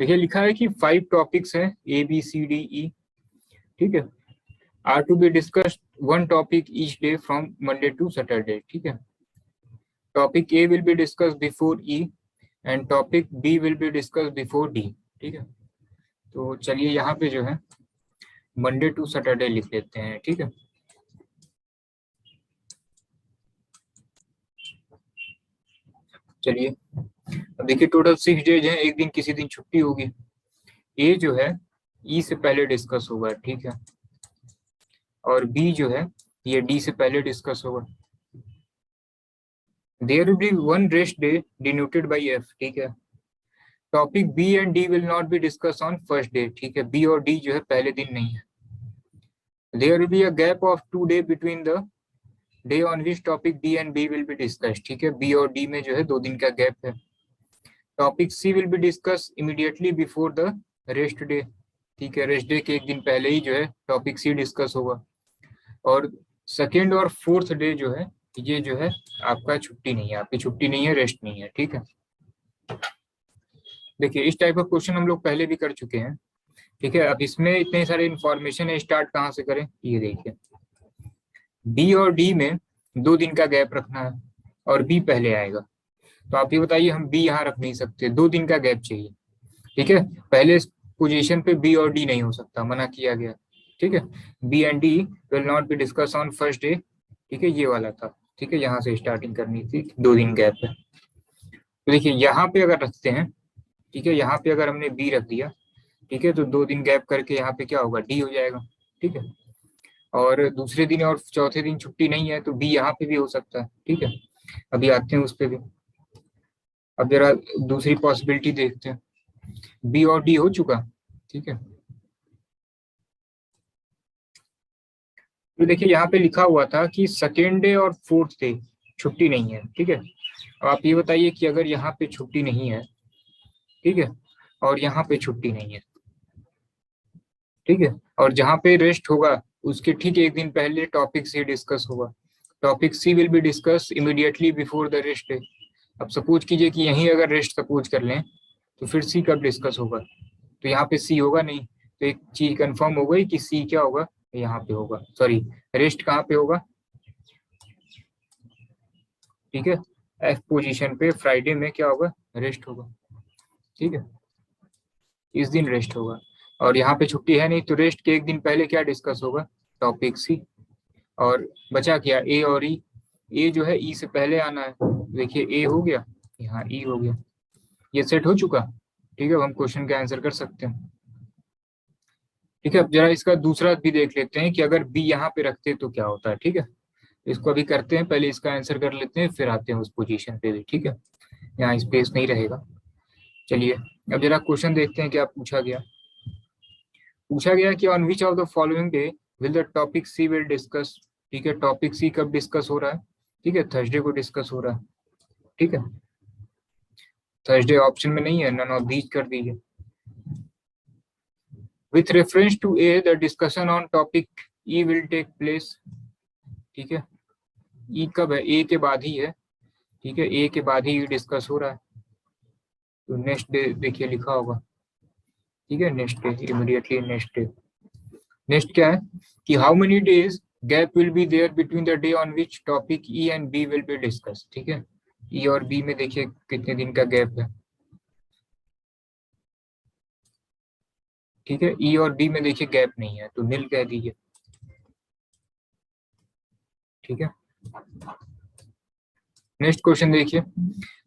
देखिए लिखा है कि 5 टॉपिक्स हैं ABCDE, ठीक है, are to be discussed 1 topic each day from Monday to Saturday, ठीक है। Topic A will be discussed before E and topic B will be discussed before D, ठीक है। तो चलिए यहाँ पे जो है मंडे टू सैटरडे लिख लेते हैं, ठीक है। चलिए अब देखिए टोटल 6 डेज हैं, एक दिन किसी दिन छुट्टी होगी। ए जो है ई से पहले डिस्कस होगा, ठीक है, और बी जो है ये डी से पहले डिस्कस होगा। There will be 1 rest day denoted by F, ठीक है। Topic B and D will not be discuss on first day, ठीक है, बी और डी जो है पहले दिन नहीं है। There will be a gap of 2 day between the day on which topic D and B will be discussed, ठीक है, बी और डी में जो है 2 दिन का गैप है। Topic C will be discuss immediately before the rest day, ठीक है, रेस्ट डे के एक दिन पहले ही जो है टॉपिक सी डिस्कस होगा। और सेकेंड और फोर्थ डे जो है ये जो है आपका छुट्टी नहीं है, आपकी छुट्टी नहीं है, रेस्ट नहीं है, ठीक है। देखिए इस टाइप का क्वेश्चन हम लोग पहले भी कर चुके हैं, ठीक है। अब इसमें इतने सारे इंफॉर्मेशन है, स्टार्ट कहाँ से करें, ये देखिए बी और डी में 2 दिन का गैप रखना है और बी पहले आएगा, तो आप ये बताइए हम बी यहाँ रख नहीं सकते, 2 दिन का गैप चाहिए, ठीक है। पहले पोजीशन पे बी और डी नहीं हो सकता, मना किया गया, ठीक है। B and D will not be discuss on first day, ठीक है, ये वाला था, ठीक है, यहाँ से स्टार्टिंग करनी थी, 2 दिन गैप है। तो देखिए यहाँ पे अगर रखते हैं, ठीक है, यहाँ पे अगर हमने बी रख दिया, ठीक है, तो 2 दिन गैप करके यहाँ पे क्या होगा, डी हो जाएगा, ठीक है। और दूसरे दिन और चौथे दिन छुट्टी नहीं है तो बी यहाँ पे भी हो सकता है, ठीक है। अभी आते हैं उस पर भी। अब जरा दूसरी पॉसिबिलिटी देखते हैं, बी और डी हो चुका, ठीक है। तो देखिए यहाँ पे लिखा हुआ था कि सेकेंड डे और फोर्थ डे छुट्टी नहीं है, ठीक है। अब आप ये बताइए कि अगर यहाँ पे छुट्टी नहीं है, ठीक है, और यहाँ पे छुट्टी नहीं है, ठीक है, और जहाँ पे रेस्ट होगा उसके ठीक एक दिन पहले टॉपिक सी डिस्कस होगा। Topic C will be discuss immediately before the rest day. अब सपोज कीजिए कि यहीं अगर रेस्ट सपोज कर लें तो फिर सी कब डिस्कस होगा, तो यहाँ पे सी होगा नहीं, तो एक चीज कंफर्म हो गई कि सी क्या होगा, यहाँ पे होगा, सॉरी रेस्ट कहाँ पे होगा, ठीक है, एफ पोजीशन पे फ्राइडे में क्या होगा, रेस्ट होगा, ठीक है, इस दिन रेस्ट होगा। और यहाँ पे छुट्टी है नहीं तो रेस्ट के एक दिन पहले क्या डिस्कस होगा, टॉपिक सी। और बचा क्या, ए और ई, ए जो है ई से पहले आना है, देखिए ए हो गया, यहाँ ई हो गया, ये सेट हो चुका, ठीक है। अब हम क्वेश्चन का आंसर कर सकते हैं, ठीक है। अब जरा इसका दूसरा भी देख लेते हैं कि अगर बी यहाँ पे रखते तो क्या होता है, ठीक है। इसको अभी करते हैं, पहले इसका आंसर कर लेते हैं फिर आते हैं उस पोजीशन पे भी, ठीक है, यहाँ स्पेस नहीं रहेगा। चलिए अब जरा क्वेश्चन देखते हैं क्या पूछा गया। पूछा गया कि on which of the following day will the topic C will discuss, ठीक है, टॉपिक सी कब डिस्कस हो रहा है, ठीक है, थर्सडे को डिस्कस हो रहा है, ठीक है। थर्सडे ऑप्शन में नहीं है, नन ऑफ दीज कर दीजिए। With reference to a the discussion on topic E will take place, ठीक है, ई कब है, ए के बाद ही है, ठीक है, ए के बाद ही डिस्कस हो रहा है, तो नेक्स्ट डे देखिए लिखा होगा, ठीक है, next day, immediately next day. Next क्या है कि how many days gap will be there between the day on which topic E and B will be discuss, ठीक है, ई और बी में देखिए कितने दिन का गैप है, ठीक है, ई और बी में देखिए गैप नहीं है तो नील कह दीजिए, ठीक है। नेक्स्ट क्वेश्चन देखिए,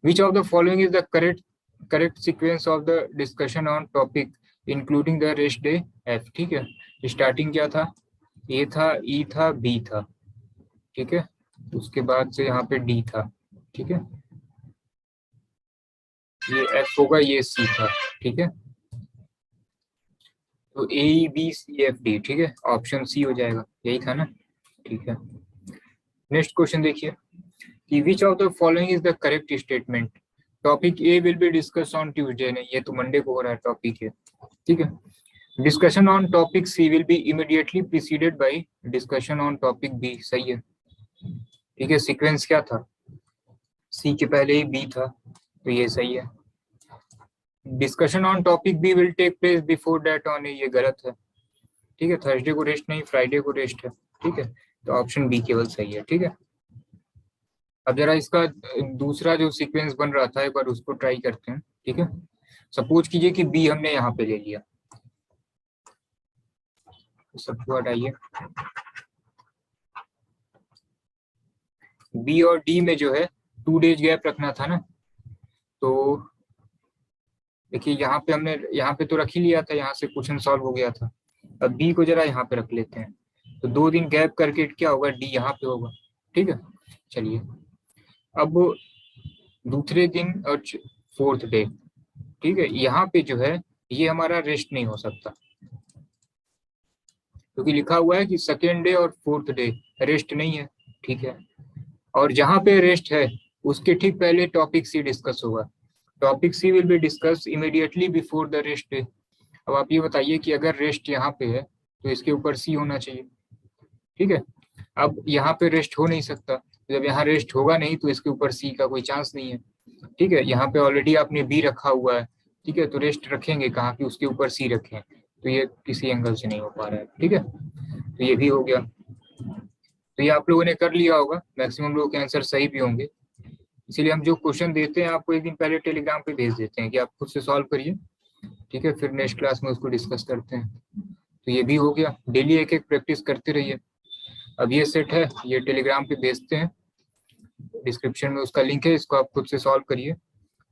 विच of the following is the correct sequence of the discussion on topic including the rest day F, ठीक है। स्टार्टिंग क्या था, ए था, ई था, बी था, ठीक है, उसके बाद से यहाँ पे डी था, ठीक है, ये एफ होगा, ये सी था, ठीक है, तो A B C F D, ठीक है, ऑप्शन सी हो जाएगा, यही था ना, ठीक है। नेक्स्ट क्वेश्चन देखिए कि विच of the following is the correct statement, topic A will be discuss on Tuesday, नहीं ये तो मंडे को हो रहा है टॉपिक है, ठीक है। Discussion on topic C will be immediately preceded by discussion on topic B, सही है, ठीक है, सीक्वेंस क्या था, सी के पहले ही बी था, तो ये सही है। Discussion on topic B will take place before that on A, ये गलत है। ठीक है, थर्सडे को रेस्ट नहीं, फ्राइडे को रेस्ट है। ठीक है, तो ऑप्शन बी केवल सही है। ठीक है, अब जरा इसका दूसरा जो सीक्वेंस बन रहा था एक बार उसको ट्राई करते हैं। ठीक है, सपोज कीजिए कि बी हमने यहाँ पे ले लिया, सब हटाइए, बी और डी में जो है 2 डेज गैप रखना था ना, तो देखिए यहाँ पे हमने यहाँ पे तो रख ही लिया था, यहाँ से क्वेश्चन सॉल्व हो गया था। अब बी को जरा यहाँ पे रख लेते हैं, तो 2 दिन गैप करके क्या होगा, डी यहाँ पे होगा। ठीक है, चलिए अब दूसरे दिन और फोर्थ डे, ठीक है, यहाँ पे जो है ये हमारा रेस्ट नहीं हो सकता, क्योंकि लिखा हुआ है कि सेकेंड डे और फोर्थ डे रेस्ट नहीं है। ठीक है, और जहाँ पे रेस्ट है उसके ठीक पहले टॉपिक सी डिस्कस होगा। Topic C will be discuss immediately before the rest day. अब आप ये बताइए कि अगर रेस्ट यहाँ पे है तो इसके ऊपर सी होना चाहिए। ठीक है, अब यहाँ पे रेस्ट हो नहीं सकता, जब यहाँ रेस्ट होगा नहीं तो इसके ऊपर सी का कोई चांस नहीं है। ठीक है, यहाँ पे ऑलरेडी आपने बी रखा हुआ है। ठीक है, तो रेस्ट रखेंगे कहाँ कि उसके ऊपर सी रखें, तो ये किसी एंगल से नहीं हो पा रहा है। ठीक है, तो ये भी हो गया। तो ये आप लोगों ने कर लिया होगा, मैक्सिमम लोगों के आंसर सही भी होंगे। इसीलिए हम जो क्वेश्चन देते हैं आपको एक दिन पहले टेलीग्राम पे भेज देते हैं कि आप खुद से सॉल्व करिए। ठीक है, फिर नेक्स्ट क्लास में उसको डिस्कस करते हैं। तो ये भी हो गया, डेली एक एक प्रैक्टिस करते रहिए। अब ये सेट है, ये टेलीग्राम पे भेजते हैं, डिस्क्रिप्शन में उसका लिंक है, इसको आप खुद से सॉल्व करिए,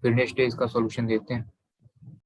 फिर नेक्स्ट डे इसका सॉल्यूशन देते हैं।